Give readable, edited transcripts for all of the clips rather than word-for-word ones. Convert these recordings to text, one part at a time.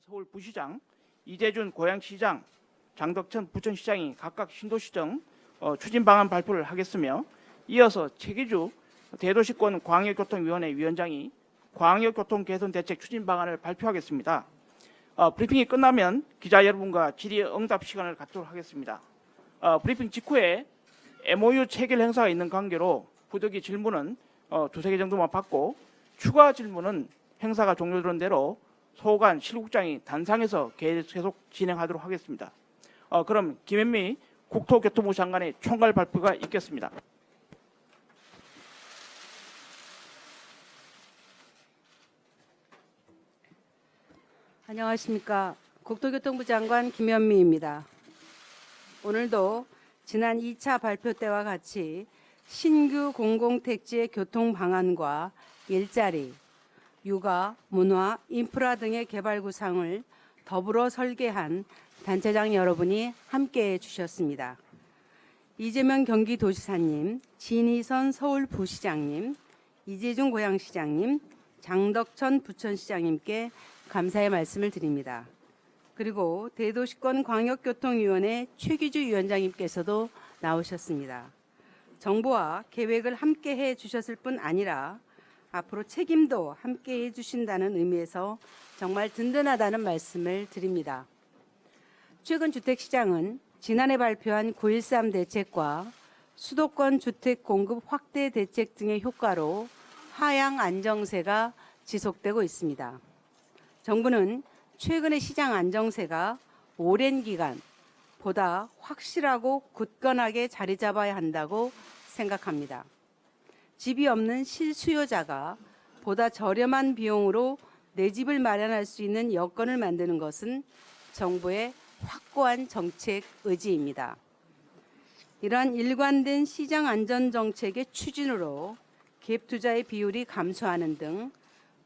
서울 부시장, 이재준 고양시장, 장덕천 부천시장이 각각 신도시정 추진 방안 발표를 하겠으며, 이어서 최기주 대도시권 광역교통위원회 위원장이 광역교통 개선 대책 추진 방안을 발표하겠습니다. 브리핑이 끝나면 기자 여러분과 질의 응답 시간을 갖도록 하겠습니다. 브리핑 직후에 MOU 체결 행사가 있는 관계로 부득이 질문은 두세 개 정도만 받고, 추가 질문은 행사가 종료되는 대로 소관 실국장이 단상에서 계속 진행하도록 하겠습니다. 그럼 김현미 국토교통부 장관의 총괄 발표가 있겠습니다. 안녕하십니까. 국토교통부 장관 김현미입니다. 오늘도 지난 2차 발표 때와 같이 신규 공공택지의 교통 방안과 일자리, 육아, 문화, 인프라 등의 개발 구상을 더불어 설계한 단체장 여러분이 함께해 주셨습니다. 이재명 경기도지사님, 진희선 서울부시장님, 이재준 고양시장님, 장덕천 부천시장님께 감사의 말씀을 드립니다. 그리고 대도시권 광역교통위원회 최기주 위원장님께서도 나오셨습니다. 정부와 계획을 함께 해 주셨을 뿐 아니라 앞으로 책임도 함께 해 주신다는 의미에서 정말 든든하다는 말씀을 드립니다. 최근 주택시장은 지난해 발표한 9.13 대책과 수도권 주택 공급 확대 대책 등의 효과로 하향 안정세가 지속되고 있습니다. 정부는 최근의 시장 안정세가 오랜 기간 보다 확실하고 굳건하게 자리 잡아야 한다고 생각합니다. 집이 없는 실수요자가 보다 저렴한 비용으로 내 집을 마련할 수 있는 여건을 만드는 것은 정부의 확고한 정책 의지입니다. 이러한 일관된 시장 안전 정책의 추진으로 갭 투자의 비율이 감소하는 등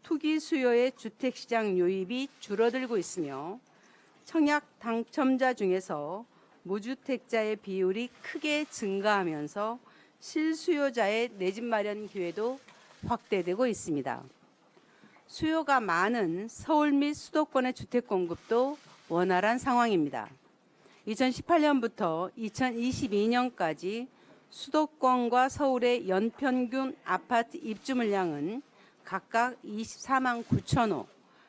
투기 수요의 주택시장 유입이 줄어들고 있으며, 청약 당첨자 중에서 무주택자의 비율이 크게 증가하면서 실수요자의 내 집 마련 기회도 확대되고 있습니다. 수요가 많은 서울 및 수도권의 주택 공급도 원활한 상황입니다. 2018년부터 2022년까지 수도권과 서울의 연평균 아파트 입주 물량은 각각 24만 9천 호,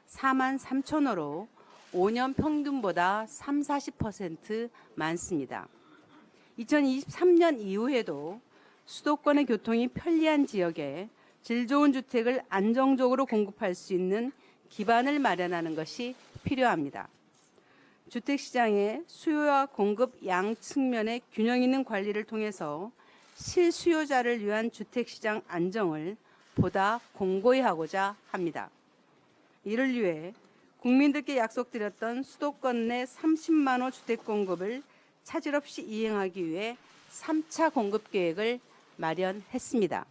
4만 3천 호로 5년 평균보다 30-40% 많습니다. 2023년 이후에도 수도권의 교통이 편리한 지역에 질 좋은 주택을 안정적으로 공급할 수 있는 기반을 마련하는 것이 필요합니다. 주택시장의 수요와 공급 양 측면의 균형 있는 관리를 통해서 실수요자를 위한 주택시장 안정을 보다 공고히 하고자 합니다. 이를 위해 국민들께 약속드렸던 수도권 내 30만 호 주택 공급을 차질 없이 이행하기 위해 3차 공급 계획을 마련했습니다.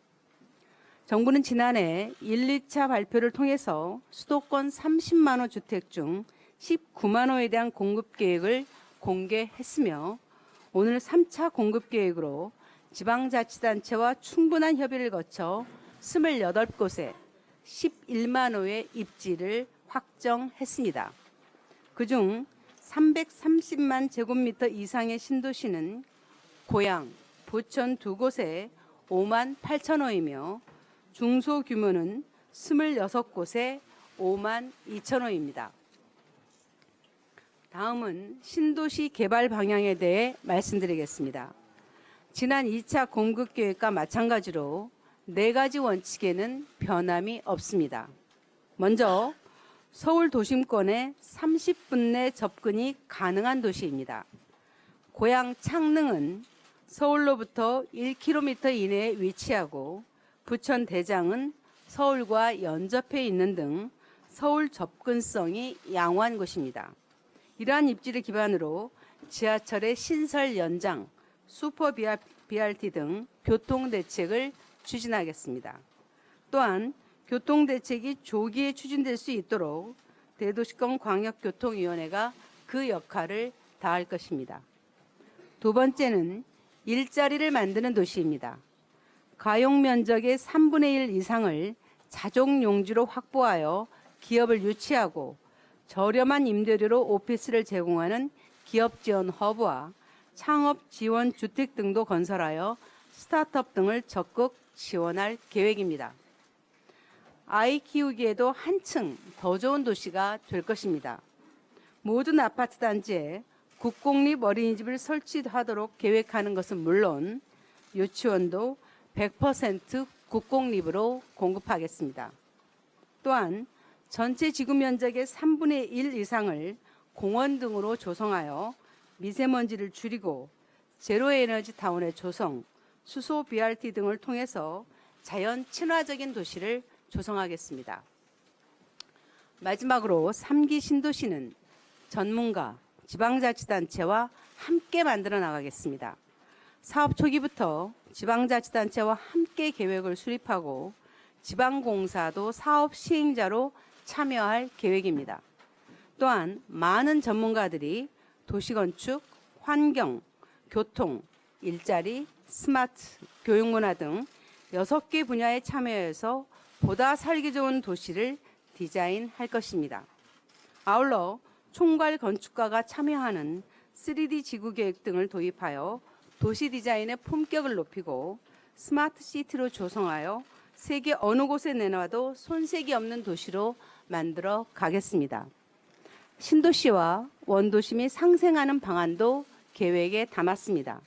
정부는 지난해 1, 2차 발표를 통해서 수도권 30만 호 주택 중 19만 호에 대한 공급 계획을 공개했으며, 오늘 3차 공급 계획으로 지방자치단체와 충분한 협의를 거쳐 28곳에 11만 호의 입지를 확정했습니다. 그중 330만 제곱미터 이상의 신도시는 고양, 부천 두 곳에 5만 8천 호이며 중소규모는 26곳에 5만 2천 호입니다. 다음은 신도시 개발 방향에 대해 말씀드리겠습니다. 지난 2차 공급 계획과 마찬가지로 4가지 원칙에는 변함이 없습니다. 먼저 서울 도심권에 30분 내 접근이 가능한 도시입니다. 고양 창릉은 서울로부터 1km 이내에 위치하고, 부천 대장은 서울과 연접해 있는 등 서울 접근성이 양호한 곳입니다. 이러한 입지를 기반으로 지하철의 신설 연장, 슈퍼 BRT 등 교통대책을 추진하겠습니다. 또한 교통대책이 조기에 추진될 수 있도록 대도시권 광역교통위원회가 그 역할을 다할 것입니다. 두 번째는 일자리를 만드는 도시입니다. 가용 면적의 3분의 1 이상을 자족용지로 확보하여 기업을 유치하고 저렴한 임대료로 오피스를 제공하는 기업 지원 허브와 창업 지원 주택 등도 건설하여 스타트업 등을 적극 지원할 계획입니다. 아이 키우기에도 한층 더 좋은 도시가 될 것입니다. 모든 아파트 단지에 국공립 어린이집을 설치하도록 계획하는 것은 물론 유치원도 100% 국공립으로 공급하겠습니다. 또한 전체 지구 면적의 3분의 1 이상을 공원 등으로 조성하여 미세먼지를 줄이고 제로 에너지 타운의 조성, 수소 BRT 등을 통해서 자연 친화적인 도시를 조성하겠습니다. 마지막으로 3기 신도시는 전문가, 지방자치단체와 함께 만들어 나가겠습니다. 사업 초기부터 지방자치단체와 함께 계획을 수립하고 지방공사도 사업 시행자로 참여할 계획입니다. 또한 많은 전문가들이 도시건축, 환경, 교통, 일자리, 스마트, 교육문화 등 6개 분야에 참여해서 보다 살기 좋은 도시를 디자인할 것입니다. 아울러 총괄 건축가가 참여하는 3D 지구계획 등을 도입하여 도시 디자인의 품격을 높이고 스마트 시티로 조성하여 세계 어느 곳에 내놔도 손색이 없는 도시로 만들어 가겠습니다. 신도시와 원도시 및 상생하는 방안도 계획에 담았습니다.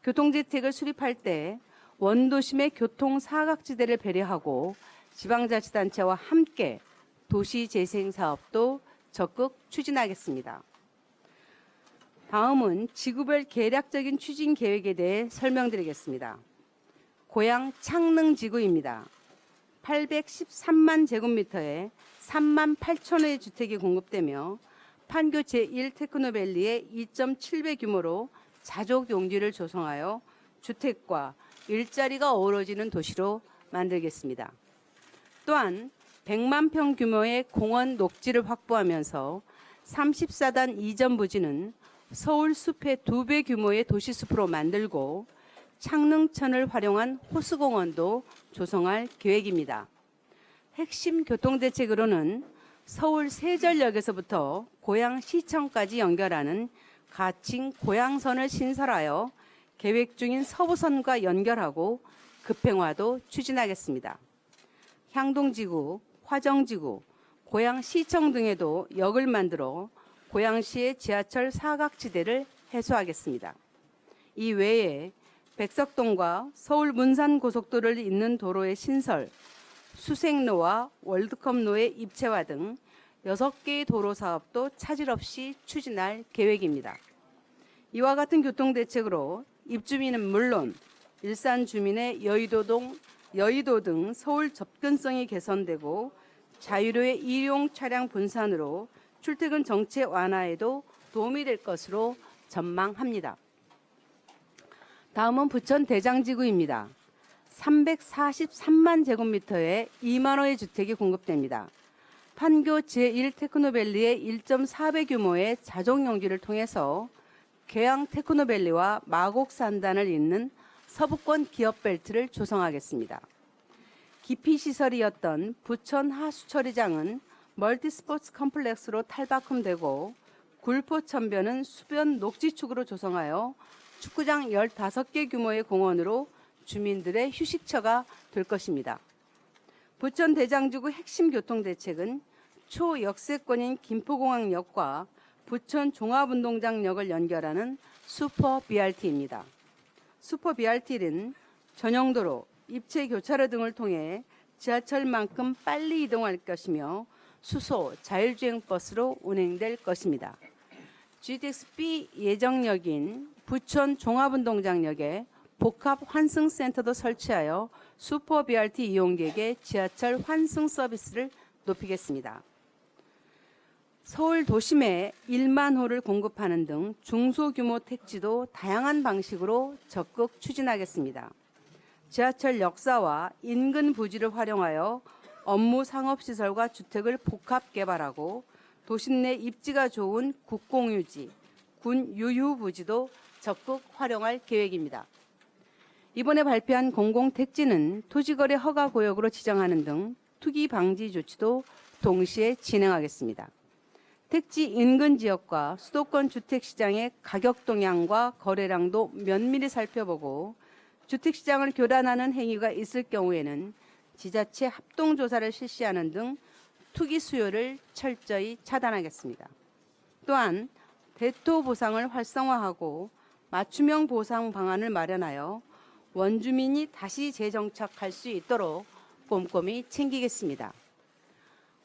교통정책을 수립할 때 원도심의 교통 사각지대를 배려하고 지방자치단체와 함께 도시재생 사업도 적극 추진하겠습니다. 다음은 지구별 계략적인 추진 계획에 대해 설명드리겠습니다. 고양 창릉지구입니다. 813만 제곱미터에 3만 8천호의 주택이 공급되며 판교 제1 테크노밸리의 2.7배 규모로 자족 용지를 조성하여 주택과 일자리가 어우러지는 도시로 만들겠습니다. 또한 100만 평 규모의 공원 녹지를 확보하면서 34단 이전 부지는 서울 숲의 2배 규모의 도시숲으로 만들고 창릉천을 활용한 호수공원도 조성할 계획입니다. 핵심 교통대책으로는 서울 세전역에서부터 고양시청까지 연결하는 가칭 고양선을 신설하여 계획 중인 서부선과 연결하고 급행화도 추진하겠습니다. 향동지구, 화정지구, 고양시청 등에도 역을 만들어 고양시의 지하철 사각지대를 해소하겠습니다. 이 외에 백석동과 서울 문산고속도로를 잇는 도로의 신설, 수색로와 월드컵로의 입체화 등 6개의 도로 사업도 차질 없이 추진할 계획입니다. 이와 같은 교통대책으로 입주민은 물론 일산 주민의 여의도 등 서울 접근성이 개선되고 자유로의 이용 차량 분산으로 출퇴근 정체 완화에도 도움이 될 것으로 전망합니다. 다음은 부천 대장지구입니다. 343만 제곱미터에 2만 호의 주택이 공급됩니다. 판교 제1 테크노밸리의 1.4배 규모의 자족용지를 통해서 계양 테크노밸리와 마곡산단을 잇는 서부권 기업벨트를 조성하겠습니다. 기피시설이었던 부천 하수처리장은 멀티스포츠 컴플렉스로 탈바꿈되고 굴포천변은 수변 녹지축으로 조성하여 축구장 15개 규모의 공원으로 주민들의 휴식처가 될 것입니다. 부천 대장지구 핵심 교통대책은 초역세권인 김포공항역과 부천 종합운동장역을 연결하는 슈퍼 BRT입니다. 슈퍼 BRT는 전용도로, 입체 교차로 등을 통해 지하철만큼 빨리 이동할 것이며 수소, 자율주행 버스로 운행될 것입니다. GTX-B 예정역인 부천 종합운동장역에 복합 환승센터도 설치하여 슈퍼 BRT 이용객의 지하철 환승 서비스를 높이겠습니다. 서울 도심에 1만 호를 공급하는 등 중소규모 택지도 다양한 방식으로 적극 추진하겠습니다. 지하철 역사와 인근 부지를 활용하여 업무 상업시설과 주택을 복합 개발하고 도심 내 입지가 좋은 국공유지, 군 유휴부지도 적극 활용할 계획입니다. 이번에 발표한 공공택지는 토지거래 허가구역으로 지정하는 등 투기 방지 조치도 동시에 진행하겠습니다. 택지 인근 지역과 수도권 주택시장의 가격 동향과 거래량도 면밀히 살펴보고 주택시장을 교란하는 행위가 있을 경우에는 지자체 합동조사를 실시하는 등 투기 수요를 철저히 차단하겠습니다. 또한 대토 보상을 활성화하고 맞춤형 보상 방안을 마련하여 원주민이 다시 재정착할 수 있도록 꼼꼼히 챙기겠습니다.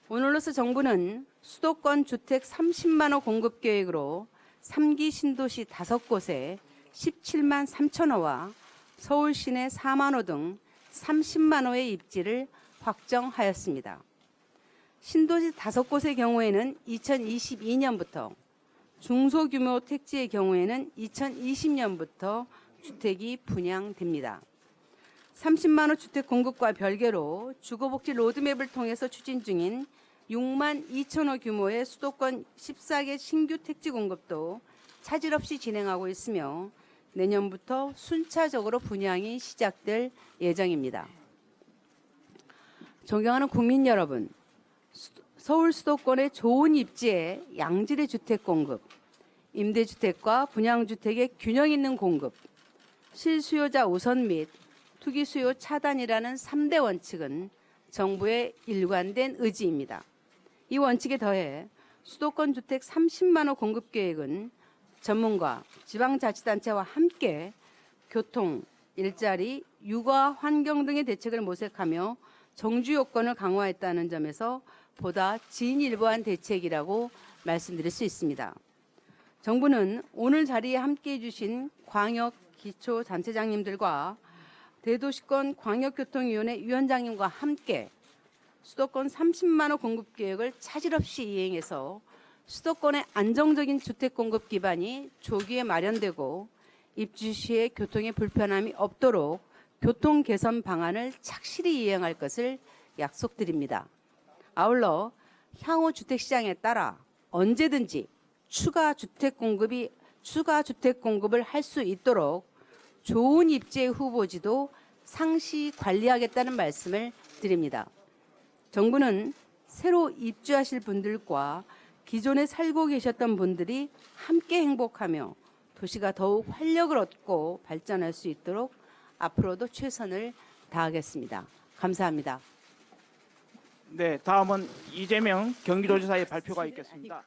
오늘로서 정부는 수도권 주택 30만 호 공급 계획으로 3기 신도시 5곳에 17만 3천 호와 서울 시내 4만 호 등 30만 호의 입지를 확정하였습니다. 신도시 5곳의 경우에는 2022년부터, 중소규모 택지의 경우에는 2020년부터 주택이 분양됩니다. 30만 호 주택 공급과 별개로 주거복지 로드맵을 통해서 추진 중인 6만 2천 호 규모의 수도권 14개 신규 택지 공급도 차질 없이 진행하고 있으며 내년부터 순차적으로 분양이 시작될 예정입니다. 존경하는 국민 여러분, 서울 수도권의 좋은 입지에 양질의 주택 공급, 임대주택과 분양주택의 균형 있는 공급, 실수요자 우선 및 투기 수요 차단이라는 3대 원칙은 정부의 일관된 의지입니다. 이 원칙에 더해 수도권 주택 30만 호 공급 계획은 전문가, 지방자치단체와 함께 교통, 일자리, 육아, 환경 등의 대책을 모색하며 정주 요건을 강화했다는 점에서 보다 진일보한 대책이라고 말씀드릴 수 있습니다. 정부는 오늘 자리에 함께해 주신 광역 기초단체장님들과 대도시권 광역교통위원회 위원장님과 함께 수도권 30만 호 공급 계획을 차질 없이 이행해서 수도권의 안정적인 주택 공급 기반이 조기에 마련되고 입주 시에 교통에 불편함이 없도록 교통 개선 방안을 착실히 이행할 것을 약속드립니다. 아울러 향후 주택 시장에 따라 언제든지 추가 주택 공급을 할 수 있도록 좋은 입지의 후보지도 상시 관리하겠다는 말씀을 드립니다. 정부는 새로 입주하실 분들과 기존에 살고 계셨던 분들이 함께 행복하며 도시가 더욱 활력을 얻고 발전할 수 있도록 앞으로도 최선을 다하겠습니다. 감사합니다. 네, 다음은 이재명 경기도지사의 발표가 있겠습니다.